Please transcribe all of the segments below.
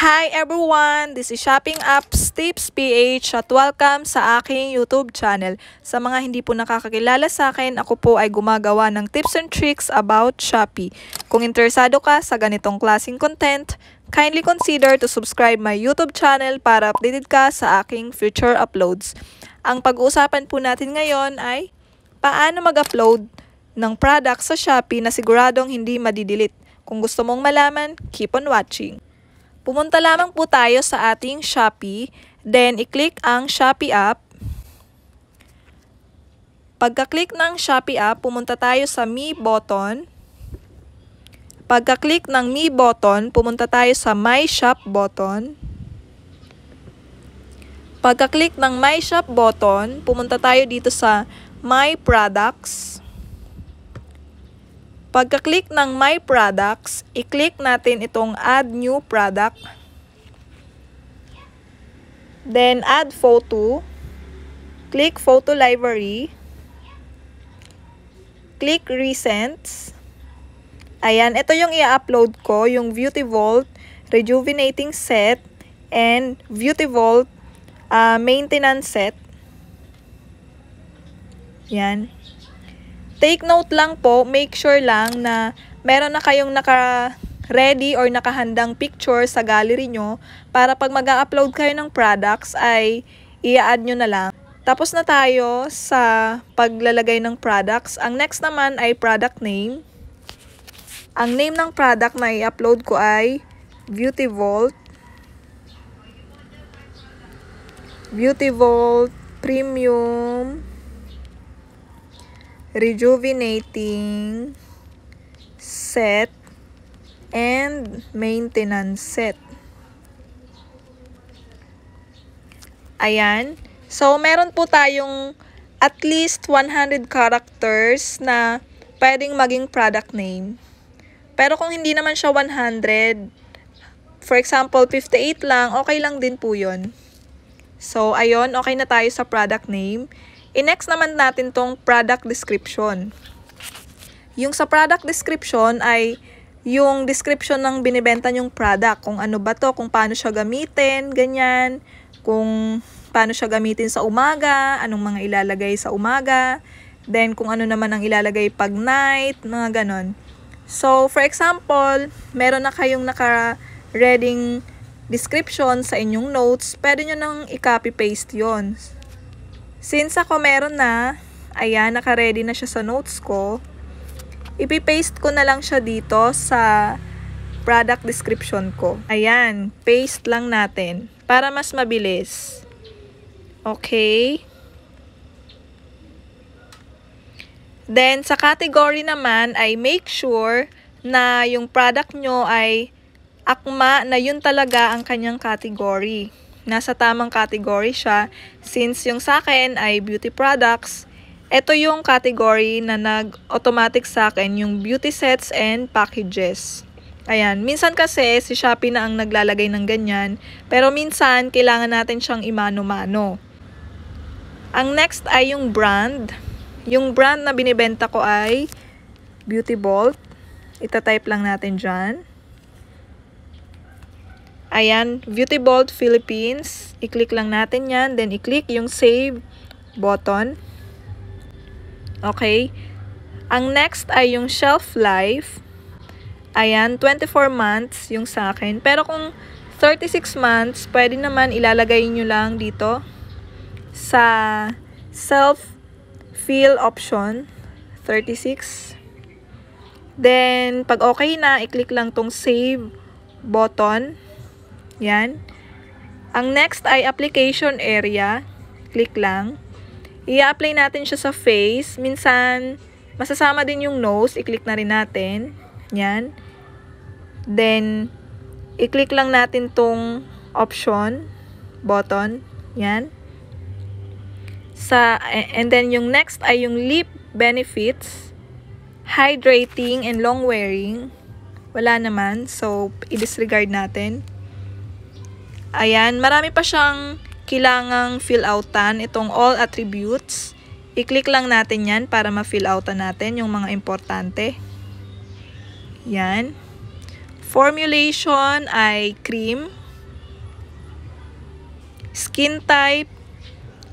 Hi everyone! This is Shopping Apps Tips PH at welcome sa aking YouTube channel. Sa mga hindi po nakakakilala sa akin, ako po ay gumagawa ng tips and tricks about Shopee. Kung interesado ka sa ganitong klaseng content, kindly consider to subscribe my YouTube channel para updated ka sa aking future uploads. Ang pag-uusapan po natin ngayon ay paano mag-upload ng product sa Shopee na siguradong hindi madidelete. Kung gusto mong malaman, keep on watching. Pumunta lamang po tayo sa ating Shopee, then i-click ang Shopee app. Pagka-click ng Shopee app, pumunta tayo sa Me button. Pagka-click ng Me button, pumunta tayo sa My Shop button. Pagka-click ng My Shop button, pumunta tayo dito sa My Products. Pagka-click ng My Products, i-click natin itong Add New Product. Then, Add Photo. Click Photo Library. Click Recents. Ayan, ito yung i-upload ko, yung Beauty Vault Rejuvenating Set and Beauty Vault Maintenance Set. Yan. Take note lang po, make sure lang na meron na kayong naka-ready or nakahandang picture sa gallery nyo para pag mag-upload kayo ng products ay i-add nyo na lang. Tapos na tayo sa paglalagay ng products. Ang next naman ay product name. Ang name ng product na i-upload ko ay Beauty Vault. Beauty Vault Premium Rejuvenating Set and Maintenance Set. Ayan. So, meron po tayong at least 100 characters na pwedeng maging product name. Pero kung hindi naman siya 100, for example, 58 lang, okay lang din po yun. So, ayun, okay na tayo sa product name. I-next naman natin tong product description. Yung sa product description ay yung description ng binibenta nyong product. Kung ano ba to, kung paano siya gamitin, ganyan. Kung paano siya gamitin sa umaga, anong mga ilalagay sa umaga. Then kung ano naman ang ilalagay pag night, mga ganon. So for example, meron na kayong naka-reading description sa inyong notes, pwede nyo nang i-copy-paste yon. Since ako meron na, ayan, naka-ready na siya sa notes ko, ipipaste ko na lang siya dito sa product description ko. Ayan, paste lang natin para mas mabilis. Okay. Then, sa category naman ay make sure na yung product nyo ay akma na yun talaga ang kanyang category. Nasa tamang category siya. Since yung sa akin ay beauty products, ito yung category na nag-automatic sa akin, yung beauty sets and packages. Ayan, minsan kasi si Shopee na ang naglalagay ng ganyan, pero minsan kailangan natin siyang imano-mano. Ang next ay yung brand. Yung brand na binibenta ko ay Beauty Vault. Ita-type lang natin dyan. Ayan, Beauty Vault Philippines. I-click lang natin yan. Then, i-click yung Save button. Okay. Ang next ay yung Shelf Life. Ayan, 24 months yung sa akin. Pero kung 36 months, pwede naman ilalagay nyo lang dito sa Self-Fill option. 36. Then, pag okay na, i-click lang tong Save button. Yan. Ang next ay application area. Click lang. I-apply natin siya sa face. Minsan, masasama din yung nose. I-click na rin natin. Yan. Then, i-click lang natin tong option button. Yan. And then, yung next ay yung lip benefits. Hydrating and long wearing. Wala naman. So, i-disregard natin. Ayan, marami pa siyang kailangang fill outan, itong all attributes. I-click lang natin yan para ma-fill outan natin yung mga importante. Yan. Formulation ay cream. Skin type,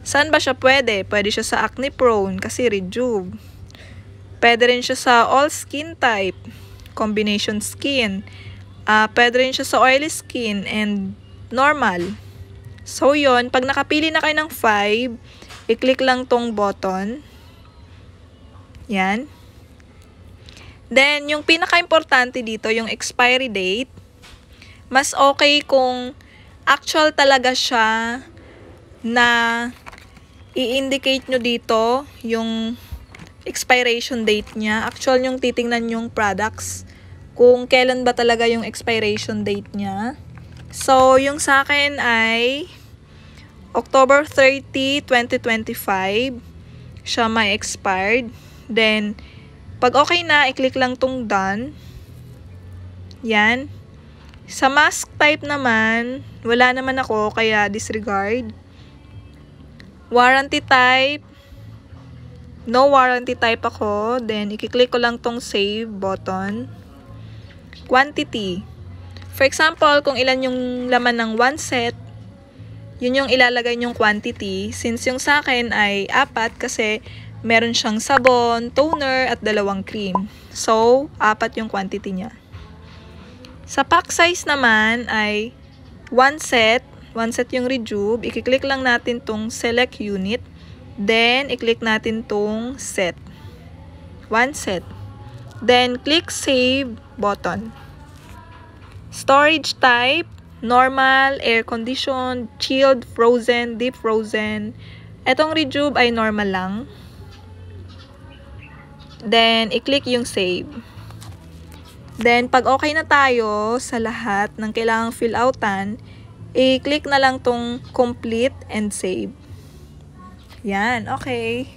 saan ba siya pwede? Pwede siya sa acne prone kasi rejuve. Pwede rin siya sa all skin type, combination skin. Pwede rin siya sa oily skin and normal. So yon, pag nakapili na kayo ng 5, i-click lang tong button. Yan. Then, yung pinaka-importante dito, yung expiry date. Mas okay kung actual talaga siya na i-indicate nyo dito yung expiration date niya. Actual yung titingnan yung products kung kailan ba talaga yung expiration date niya. So, yung sa akin ay October 30, 2025 siya may expired. Then, pag okay na, i-click lang tong done. Yan. Sa mask type naman, wala naman ako, kaya disregard. Warranty type, no warranty type ako. Then, i-click ko lang tong save button. Quantity. For example, kung ilan yung laman ng 1 set, yun yung ilalagay yung quantity. Since yung sa akin ay 4 kasi meron siyang sabon, toner, at 2 cream. So, 4 yung quantity niya. Sa pack size naman ay 1 set. 1 set yung rejuve. I-click lang natin tong select unit. Then, i-click natin tong set. 1 set. Then, click save button. Storage type, normal, air conditioned, chilled, frozen, deep frozen. Etong rejuve ay normal lang. Then, i-click yung save. Then, pag okay na tayo sa lahat ng kailangang fill outan, i-click na lang tong complete and save. Yan, okay.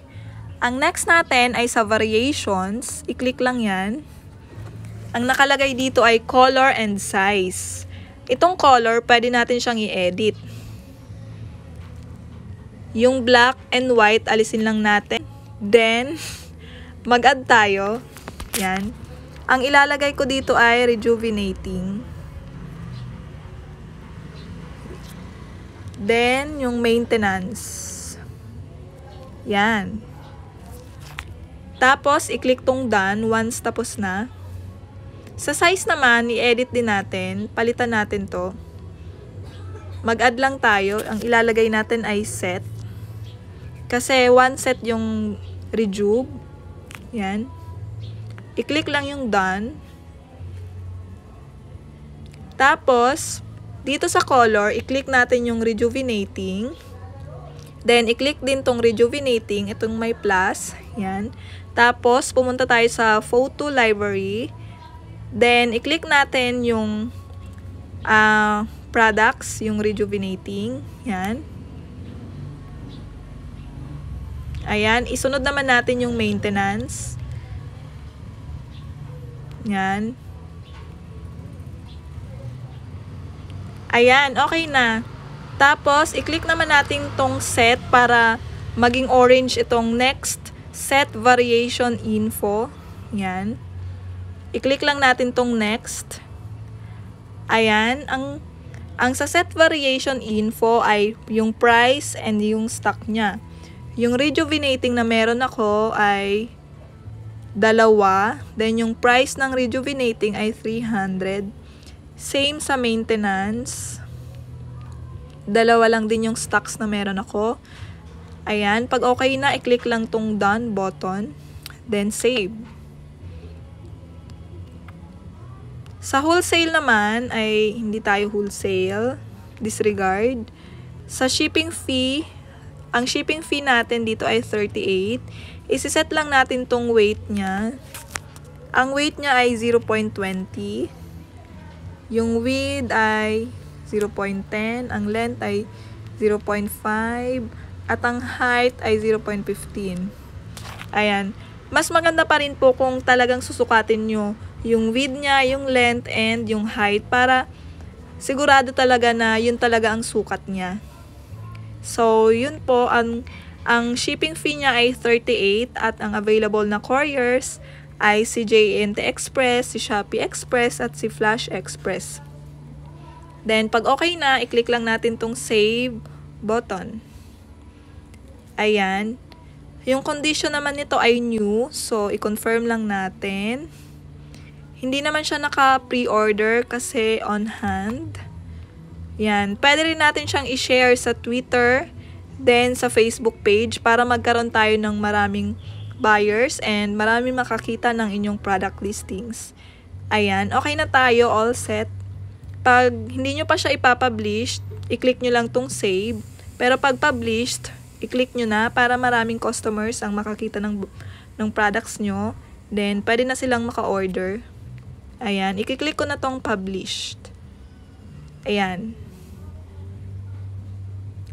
Ang next natin ay sa variations. I-click lang yan. Ang nakalagay dito ay color and size. Itong color, pwede natin siyang i-edit. Yung black and white, alisin lang natin. Then, mag-add tayo. Yan. Ang ilalagay ko dito ay rejuvenating. Then, yung maintenance. Yan. Tapos, i-click tong done once tapos na. Sa size naman, i-edit din natin. Palitan natin to. Mag-add lang tayo. Ang ilalagay natin ay set. Kasi 1 set yung rejuve. Yan. I-click lang yung done. Tapos, dito sa color, i-click natin yung rejuvenating. Then, i-click din tong rejuvenating. Itong may plus. Yan. Tapos, pumunta tayo sa photo library. Then, i-click natin yung products, yung rejuvenating. Yan. Ayan. Isunod naman natin yung maintenance. Yan. Ayan. Okay na. Tapos, i-click naman natin tong set para maging orange itong next set variation info. Yan. I-click lang natin tong next. Ayan. Ang sa set variation info ay yung price and yung stock niya. Yung rejuvenating na meron ako ay 2. Then yung price ng rejuvenating ay 300. Same sa maintenance. 2 lang din yung stocks na meron ako. Ayan. Pag okay na, i-click lang tong done button. Then save. Sa wholesale naman ay hindi tayo wholesale. Disregard. Sa shipping fee, ang shipping fee natin dito ay 38. Isiset lang natin tong weight niya. Ang weight niya ay 0.20. Yung width ay 0.10. Ang length ay 0.5. At ang height ay 0.15. Ayan. Mas maganda pa rin po kung talagang susukatin nyo yung width niya, yung length, and yung height para sigurado talaga na yun talaga ang sukat niya. So, yun po, ang shipping fee niya ay 38 at ang available na couriers ay si JNT Express, si Shopee Express, at si Flash Express. Then, pag okay na, i-click lang natin tong save button. Ayan. Yung condition naman nito ay new. So, i-confirm lang natin. Hindi naman siya naka-pre-order kasi on hand. Yan. Pwede rin natin siyang i-share sa Twitter, then sa Facebook page para magkaroon tayo ng maraming buyers and maraming makakita ng inyong product listings. Ayan. Okay na tayo. All set. Pag hindi nyo pa siya ipapublish, i-click nyo lang tong save. Pero pag published, i-click nyo na para maraming customers ang makakita ng products nyo. Then, pwede na silang maka-order. Ayan, i-click ko na tong published. Ayan.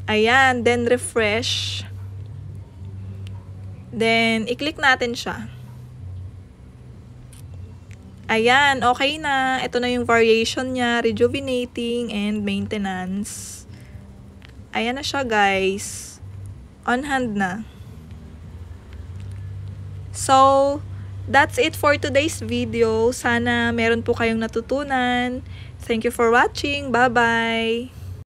Ayan, then refresh. Then, i-click natin siya. Ayan, okay na. Ito na yung variation niya, rejuvenating and maintenance. Ayan na siya, guys. On hand na. So, that's it for today's video. Sana meron po kayong natutunan. Thank you for watching. Bye-bye!